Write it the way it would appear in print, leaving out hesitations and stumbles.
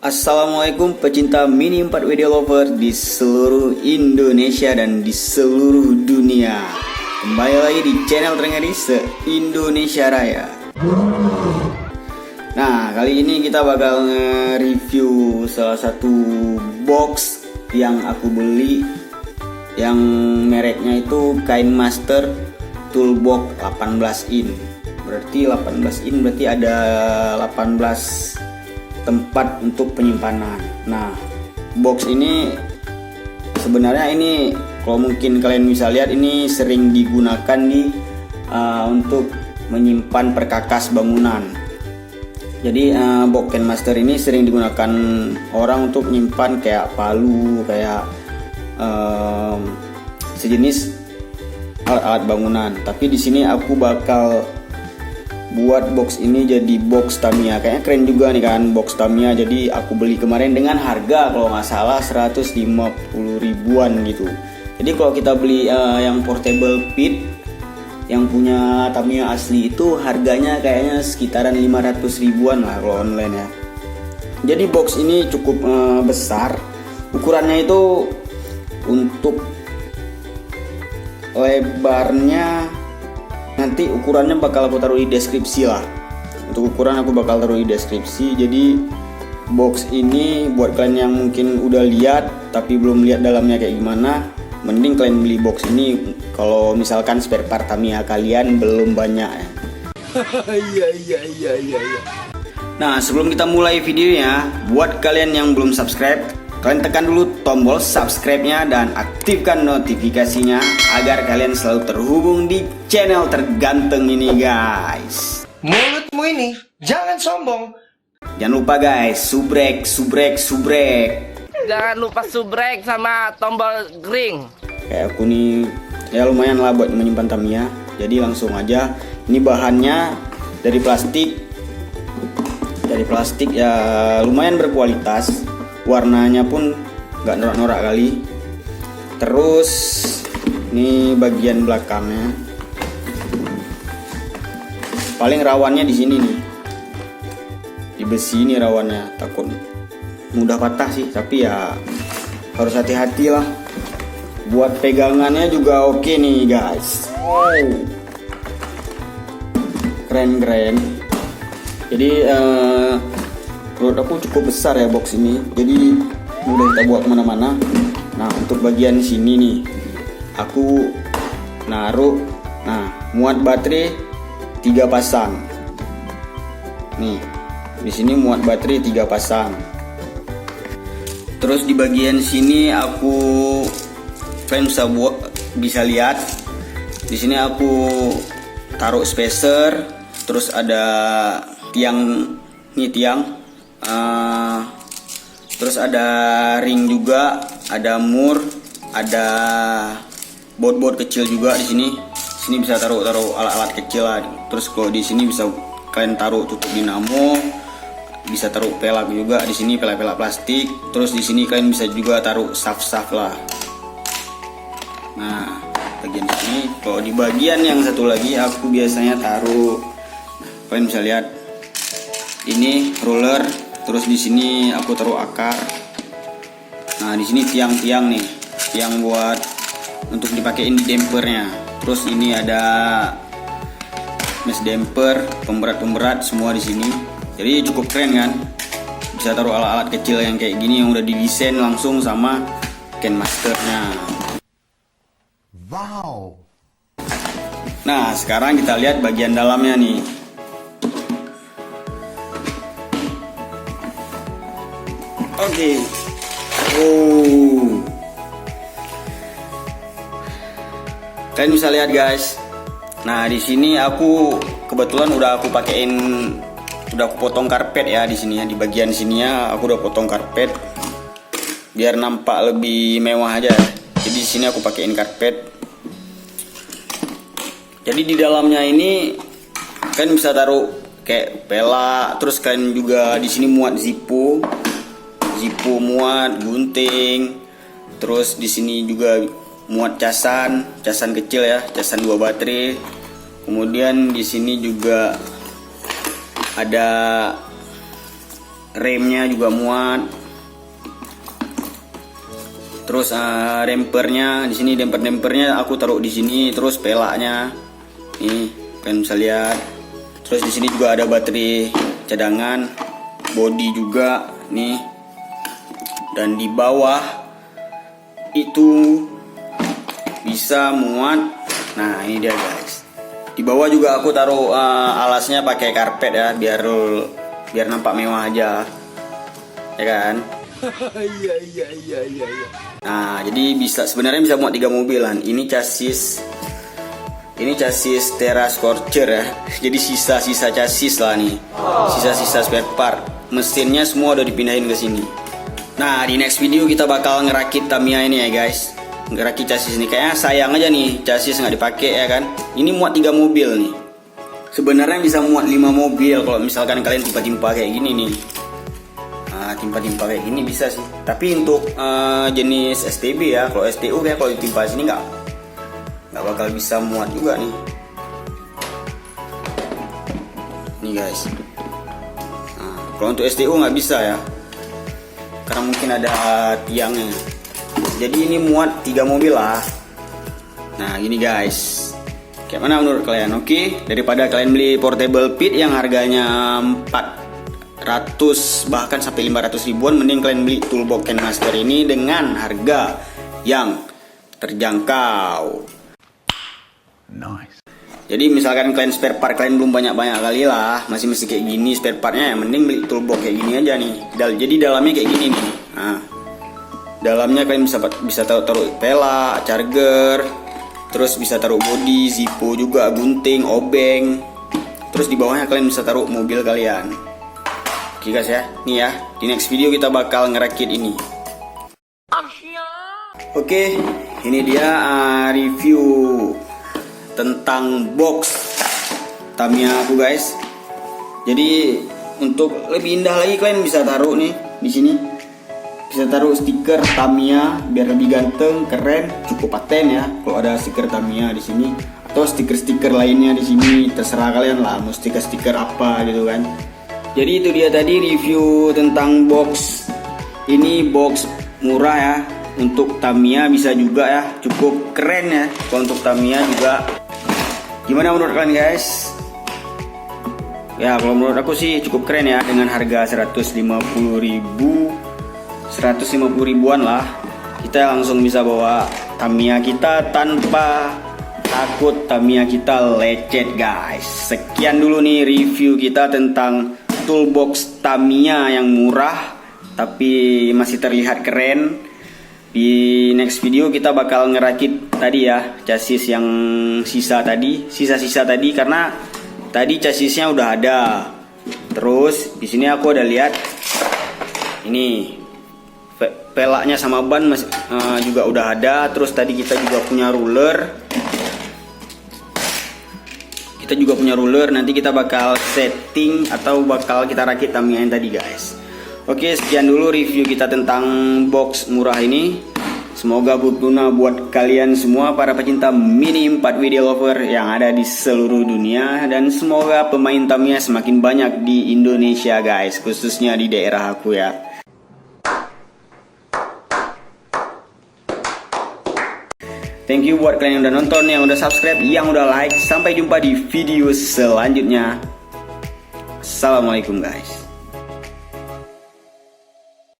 Assalamualaikum pecinta Mini 4WD lover di seluruh Indonesia dan di seluruh dunia. Kembali lagi di channel terengari se-Indonesia Raya. Nah, kali ini kita bakal nge-review salah satu box yang aku beli, yang mereknya itu KainMaster Toolbox 18 in. Berarti 18 in berarti ada 18 tempat untuk penyimpanan. Nah, box ini sebenarnya ini kalau mungkin kalian bisa lihat ini sering digunakan untuk menyimpan perkakas bangunan. Jadi box KainMaster ini sering digunakan orang untuk menyimpan kayak palu, kayak sejenis alat-alat bangunan. Tapi di sini aku bakal buat box ini jadi box Tamiya. Kayaknya keren juga nih kan box Tamiya. Jadi aku beli kemarin dengan harga kalau nggak salah 150 ribuan gitu. Jadi kalau kita beli yang portable pit yang punya Tamiya asli itu harganya kayaknya sekitaran 500 ribuan lah kalau online ya. Jadi box ini cukup besar. Ukurannya itu untuk lebarnya nanti ukurannya bakal aku taruh di deskripsi lah. Untuk ukuran aku bakal taruh di deskripsi. Jadi box ini buat kalian yang mungkin udah lihat tapi belum lihat dalamnya kayak gimana, mending kalian beli box ini kalau misalkan spare part Tamiya kalian belum banyak ya. Iya. Nah, sebelum kita mulai videonya, buat kalian yang belum subscribe, kalian tekan dulu tombol subscribe-nya dan aktifkan notifikasinya agar kalian selalu terhubung di channel terganteng ini guys. Mulutmu ini jangan sombong. Jangan lupa guys, subrek. Jangan lupa subrek sama tombol ring. Kayak aku nih ya lumayan lah buat menyimpan Tamiya. Jadi langsung aja. Ini bahannya dari plastik. Dari plastik ya lumayan berkualitas. Warnanya pun nggak norak-norak kali. Terus ini bagian belakangnya. Paling rawannya di sini nih. Di besi ini rawannya. Takut mudah patah sih, tapi ya harus hati-hati lah. Buat pegangannya juga oke nih guys. Wow. Keren. Jadi menurut aku cukup besar ya box ini, jadi mudah kita bawa kemana-mana. Nah, untuk bagian sini nih aku naruh, muat baterai 3 pasang. Nih di sini muat baterai 3 pasang. Terus di bagian sini kalian bisa lihat di sini aku taruh spacer. Terus ada tiang. Terus ada ring juga, ada mur, ada board kecil juga di sini. Sini bisa taruh alat-alat kecil lah. Terus kalau di sini bisa kalian taruh tutup dinamo, bisa taruh pelak juga di sini, pelak plastik. Terus di sini kalian bisa juga taruh saf lah. Nah, bagian sini. Kalau di bagian yang satu lagi aku biasanya taruh, kalian bisa lihat ini roller. Terus di sini aku taruh akar. Nah, di sini tiang nih, tiang buat untuk dipakein di dampernya. Terus ini ada mesh damper, pemberat semua di sini. Jadi cukup keren kan? Bisa taruh alat-alat kecil yang kayak gini yang udah didesain langsung sama KainMasternya. Wow. Nah, sekarang kita lihat bagian dalamnya nih. Oke. Kalian bisa lihat guys. Nah, di sini aku kebetulan udah aku potong karpet ya di sini ya. Di bagian sini ya aku udah potong karpet biar nampak lebih mewah aja. Jadi di sini aku pakein karpet. Jadi di dalamnya ini kalian bisa taruh kayak pelak. Terus kalian juga di sini muat Zippo muat, gunting. Terus di sini juga muat casan kecil ya, casan 2 baterai. Kemudian di sini juga ada remnya juga muat. Terus dampernya di sini, dampernya aku taruh di sini. Terus pelaknya, nih kalian bisa lihat. Terus di sini juga ada baterai cadangan, bodi juga nih. Dan di bawah itu bisa muat. Nah ini dia guys. Di bawah juga aku taruh alasnya pakai karpet ya, biar nampak mewah aja, ya kan? Iya. Nah jadi sebenarnya bisa muat 3 mobilan. Ini chassis Terra Scorcher ya. Jadi sisa-sisa chassis lah nih, sisa-sisa spare part. Mesinnya semua udah dipindahin ke sini. Nah di next video kita bakal ngerakit Tamiya ini ya guys. Ngerakit chassis ini, kayaknya sayang aja nih chassis nggak dipakai ya kan. Ini muat 3 mobil nih. Sebenarnya bisa muat 5 mobil kalau misalkan kalian timpa-timpa kayak gini nih. Nah, timpa-timpa kayak gini bisa sih. Tapi untuk jenis STB ya, kalau STU kayak kalau ditimpa sini nggak bakal bisa muat juga nih. Nih guys. Nah, kalau untuk STU nggak bisa ya, karena mungkin ada tiangnya. Jadi ini muat 3 mobil lah. Nah gini guys, kayak mana menurut kalian? Oke, daripada kalian beli portable pit yang harganya 400 bahkan sampai 500 ribuan, mending kalian beli toolbox Master ini dengan harga yang terjangkau. Nice. Jadi misalkan kalian spare part kalian belum banyak-banyak kali lah, masih kayak gini spare partnya, ya mending beli toolbox kayak gini aja nih. Jadi dalamnya kayak gini nih. Nah, dalamnya kalian bisa taruh pelak, charger, terus bisa taruh bodi, zippo juga, gunting, obeng. Terus di bawahnya kalian bisa taruh mobil kalian. Oke guys ya, nih ya, di next video kita bakal ngerakit ini. Oke, ini dia review tentang box Tamiya aku guys. Jadi untuk lebih indah lagi kalian bisa taruh nih di sini. Bisa taruh stiker Tamiya biar lebih ganteng, keren, cukup paten ya. Kalau ada stiker Tamiya di sini atau stiker-stiker lainnya di sini, terserah kalian lah mau stiker apa gitu kan. Jadi itu dia tadi review tentang box. Ini box murah ya untuk Tamiya, bisa juga ya, cukup keren ya kalau untuk Tamiya juga. Gimana menurut kalian guys? Ya kalau menurut aku sih cukup keren ya, dengan harga 150 ribuan lah, kita langsung bisa bawa Tamiya kita tanpa takut Tamiya kita lecet guys. Sekian dulu nih review kita tentang toolbox Tamiya yang murah tapi masih terlihat keren. Di next video kita bakal ngerakit tadi ya chassis yang sisa tadi karena tadi chassisnya udah ada. Terus di sini aku ada lihat ini pelaknya sama ban juga udah ada. Terus tadi kita juga punya ruler. Nanti kita bakal setting atau bakal kita rakit Tamiya yang tadi guys. Oke, sekian dulu review kita tentang box murah ini. Semoga berguna buat kalian semua para pecinta Mini 4 video lover yang ada di seluruh dunia. Dan semoga pemain Tamiya semakin banyak di Indonesia guys, khususnya di daerah aku ya. Thank you buat kalian yang udah nonton, yang udah subscribe, yang udah like. Sampai jumpa di video selanjutnya. Assalamualaikum guys.